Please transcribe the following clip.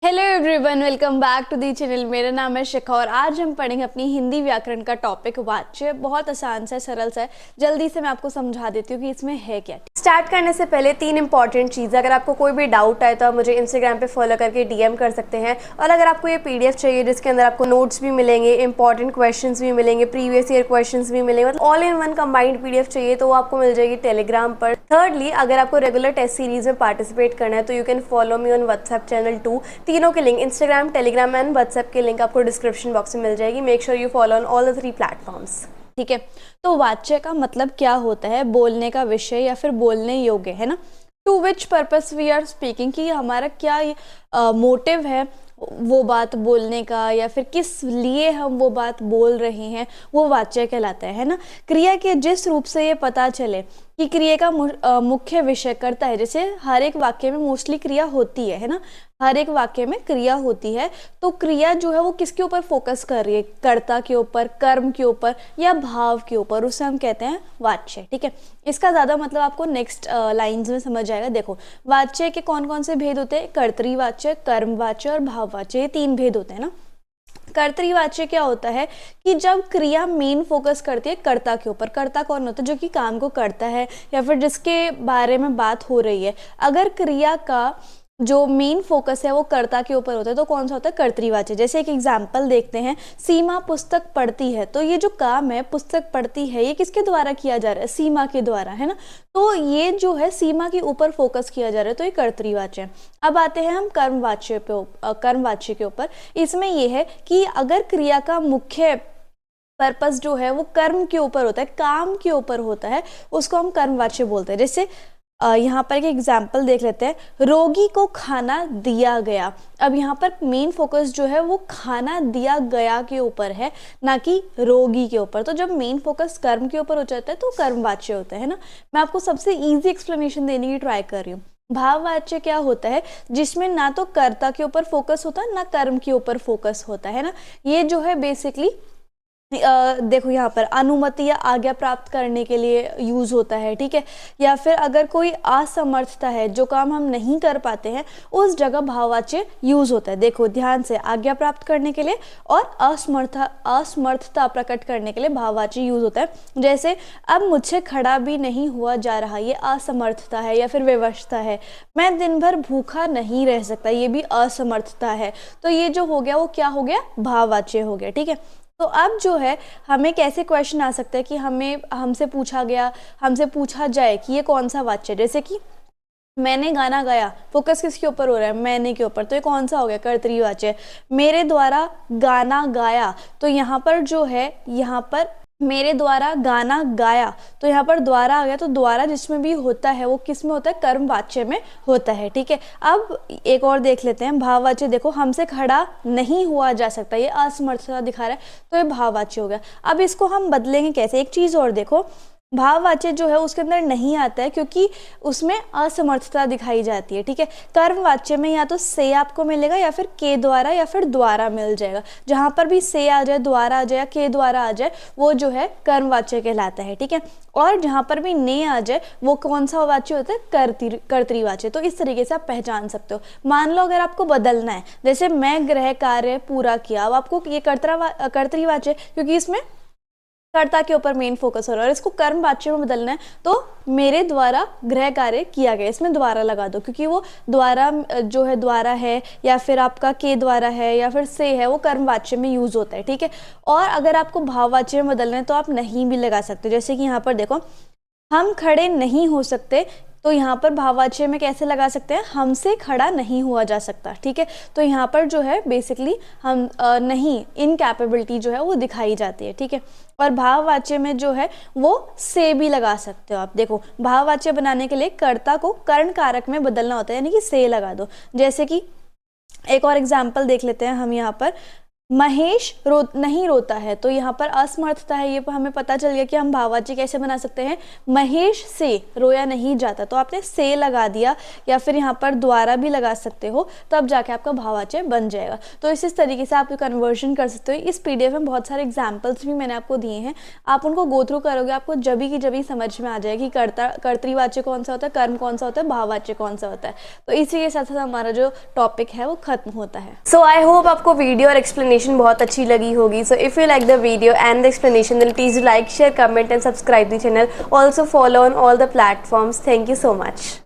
Hello everyone, welcome back to the channel. मेरा नाम है शिखा और आज हम पढ़ेंगे अपनी हिंदी व्याकरण का टॉपिक वाच्य। बहुत आसान सा है, सरल सा है। जल्दी से मैं आपको समझा देती हूँ कि इसमें है क्या। स्टार्ट करने से पहले 3 इंपॉर्टेंट चीज़। अगर आपको कोई भी डाउट आए तो आप मुझे इंस्टाग्राम पे फॉलो करके डीएम कर सकते हैं। और अगर आपको ये पीडीएफ चाहिए जिसके अंदर आपको नोट्स भी मिलेंगे, इंपॉर्टेंट क्वेश्चन भी मिलेंगे, प्रीवियस ईयर क्वेश्चन भी मिलेंगे, मतलब all in one combined PDF चाहिए तो वो आपको मिल जाएगी टेलीग्राम पर। थर्डली, अगर आपको रेगुलर टेस्ट सीरीज में पार्टिसिपेट करना है तो you can follow me on WhatsApp channel 2। तीनों के link, Instagram, Telegram and WhatsApp के लिंक आपको डिस्क्रिप्शन बॉक्स में मिल जाएगी। Make sure you follow on all the 3 platforms. ठीक है, तो वाच्य का मतलब क्या होता है? बोलने का विषय या फिर बोलने योग्य, है ना। To which purpose we are speaking, कि हमारा क्या मोटिव है वो बात बोलने का, या फिर किस लिए हम वो बात बोल रहे हैं, वो वाच्य कहलाता है ना। क्रिया के जिस रूप से ये पता चले कि क्रिया का मुख्य विषय कर्ता है। जैसे हर एक वाक्य में मोस्टली क्रिया होती है ना, हर एक वाक्य में क्रिया होती है। तो क्रिया जो है वो किसके ऊपर फोकस कर रही है? कर्ता के ऊपर, कर्म के ऊपर या भाव के ऊपर, उसे हम कहते हैं वाच्य। ठीक है, इसका ज्यादा मतलब आपको नेक्स्ट लाइंस में समझ आएगा। देखो, वाच्य के कौन कौन से भेद होते हैं? कर्तृवाच्य, कर्मवाच्य और भाववाच्य, ये 3 भेद होते हैं ना। कर्तृवाच्य क्या होता है कि जब क्रिया मेन फोकस करती है कर्ता के ऊपर। कर्ता कौन होता है? जो कि काम को करता है या फिर जिसके बारे में बात हो रही है। अगर क्रिया का जो मेन फोकस है वो कर्ता के ऊपर होता है तो कौन सा होता है? कर्तृवाच्य। जैसे एक एग्जाम्पल देखते हैं, सीमा पुस्तक पढ़ती है। तो ये जो काम है, पुस्तक पढ़ती है, ये किसके द्वारा किया जा रहा है? सीमा के द्वारा, है ना। तो ये जो है सीमा के ऊपर फोकस किया जा रहा है, तो ये कर्तृवाच्य है। अब आते हैं हम कर्मवाच्य पे, कर्मवाच्य के ऊपर। इसमें ये है कि अगर क्रिया का मुख्य पर्पस जो है वो कर्म के ऊपर होता है, काम के ऊपर होता है, उसको हम कर्मवाच्य बोलते हैं। जैसे यहाँ पर एक एग्जाम्पल देख लेते हैं, रोगी को खाना दिया गया। अब यहाँ पर मेन फोकस जो है वो खाना दिया गया के ऊपर है, ना कि रोगी के ऊपर। तो जब मेन फोकस कर्म के ऊपर हो जाता है तो कर्मवाच्य होता है ना। मैं आपको सबसे इजी एक्सप्लेनेशन देने की ट्राई कर रही हूँ। भाववाच्य क्या होता है? जिसमें ना तो कर्ता के ऊपर फोकस होता है ना कर्म के ऊपर फोकस होता है ना। ये जो है बेसिकली देखो यहाँ पर अनुमति या आज्ञा प्राप्त करने के लिए यूज होता है। ठीक है, या फिर अगर कोई असमर्थता है, जो काम हम नहीं कर पाते हैं, उस जगह भाववाच्य यूज होता है। देखो ध्यान से, आज्ञा प्राप्त करने के लिए और असमर्थता प्रकट करने के लिए भाववाच्य यूज होता है। जैसे अब मुझसे खड़ा भी नहीं हुआ जा रहा, ये असमर्थता है या फिर विवशता है। मैं दिन भर भूखा नहीं रह सकता, ये भी असमर्थता है। तो ये जो हो गया वो क्या हो गया? भाववाच्य हो गया। ठीक है, तो अब जो है हमें कैसे क्वेश्चन आ सकता है कि हमसे पूछा जाए कि ये कौन सा वाच्य है। जैसे कि मैंने गाना गाया, फोकस किसके ऊपर हो रहा है? मैंने के ऊपर, तो ये कौन सा हो गया? कर्तृवाच्य। मेरे द्वारा गाना गाया, तो यहाँ पर जो है, यहाँ पर मेरे द्वारा गाना गाया, तो यहाँ पर द्वारा आ गया। तो द्वारा जिसमें भी होता है वो किस में होता है? कर्मवाच्य में होता है। ठीक है, अब एक और देख लेते हैं भाववाच्य। देखो, हमसे खड़ा नहीं हुआ जा सकता, ये असमर्थता दिखा रहा है, तो ये भाववाच्य हो गया। अब इसको हम बदलेंगे कैसे? एक चीज और देखो, भाववाच्य जो है उसके अंदर नहीं आता है क्योंकि उसमें असमर्थता दिखाई जाती है। ठीक है, कर्मवाच्य में या तो से आपको मिलेगा या फिर के द्वारा या फिर द्वारा मिल जाएगा। जहां पर भी से आ जाए, द्वारा आ जाए या के द्वारा आ जाए, वो जो है कर्मवाच्य कहलाता है। ठीक है, और जहां पर भी ने आ जाए वो कौन सा वाच्य होता है? कर्तृवाच्य। तो इस तरीके से आप पहचान सकते हो। मान लो अगर आपको बदलना है, जैसे मैं गृह कार्य पूरा किया, अब आपको ये कर्तृवाच्य, क्योंकि इसमें कर्ता के ऊपर मेन फोकस हो रहा है, और इसको कर्मवाच्य में बदलना है तो मेरे द्वारा गृह कार्य किया गया, इसमें द्वारा लगा दो, क्योंकि वो द्वारा जो है द्वारा है या फिर आपका के द्वारा है या फिर से है, वो कर्मवाच्य में यूज होता है। ठीक है, और अगर आपको भाववाच्य में बदलना है तो आप नहीं भी लगा सकते। जैसे कि यहाँ पर देखो, हम खड़े नहीं हो सकते, तो यहाँ पर भाववाच्य में कैसे लगा सकते हैं? हमसे खड़ा नहीं हुआ जा सकता। ठीक है, तो यहाँ पर जो है बेसिकली हम नहीं, इनकैपेबिलिटी जो है वो दिखाई जाती है। ठीक है, और भाववाच्य में जो है वो से भी लगा सकते हो आप। देखो, भाववाच्य बनाने के लिए कर्ता को कर्ण कारक में बदलना होता है, यानी कि से लगा दो। जैसे कि एक और एग्जाम्पल देख लेते हैं हम यहाँ पर, महेश नहीं रोता है, तो यहाँ पर असमर्थता है, ये हमें पता चल गया कि हम भाववाची कैसे बना सकते हैं, महेश से रोया नहीं जाता, तो आपने से लगा दिया या फिर यहाँ पर द्वारा भी लगा सकते हो, तब जाके आपका भाववाचय बन जाएगा। तो इस तरीके से आप कन्वर्जन कर सकते हो। इस पीडीएफ में बहुत सारे एग्जाम्पल्स भी मैंने आपको दिए हैं, आप उनको गो थ्रू करोगे, आपको जब की समझ में आ जाएगी कर्तृवाच्य कौन सा होता है, कर्म कौन सा होता है, भाववाच्य कौन सा होता है। तो इसी के साथ साथ हमारा जो टॉपिक है वो खत्म होता है। सो आई होप आपको वीडियो और एक्सप्लेनेशन बहुत अच्छी लगी होगी। So if you like the video and the explanation, then please like, share, comment and subscribe the channel. Also follow on all the platforms. Thank you so much.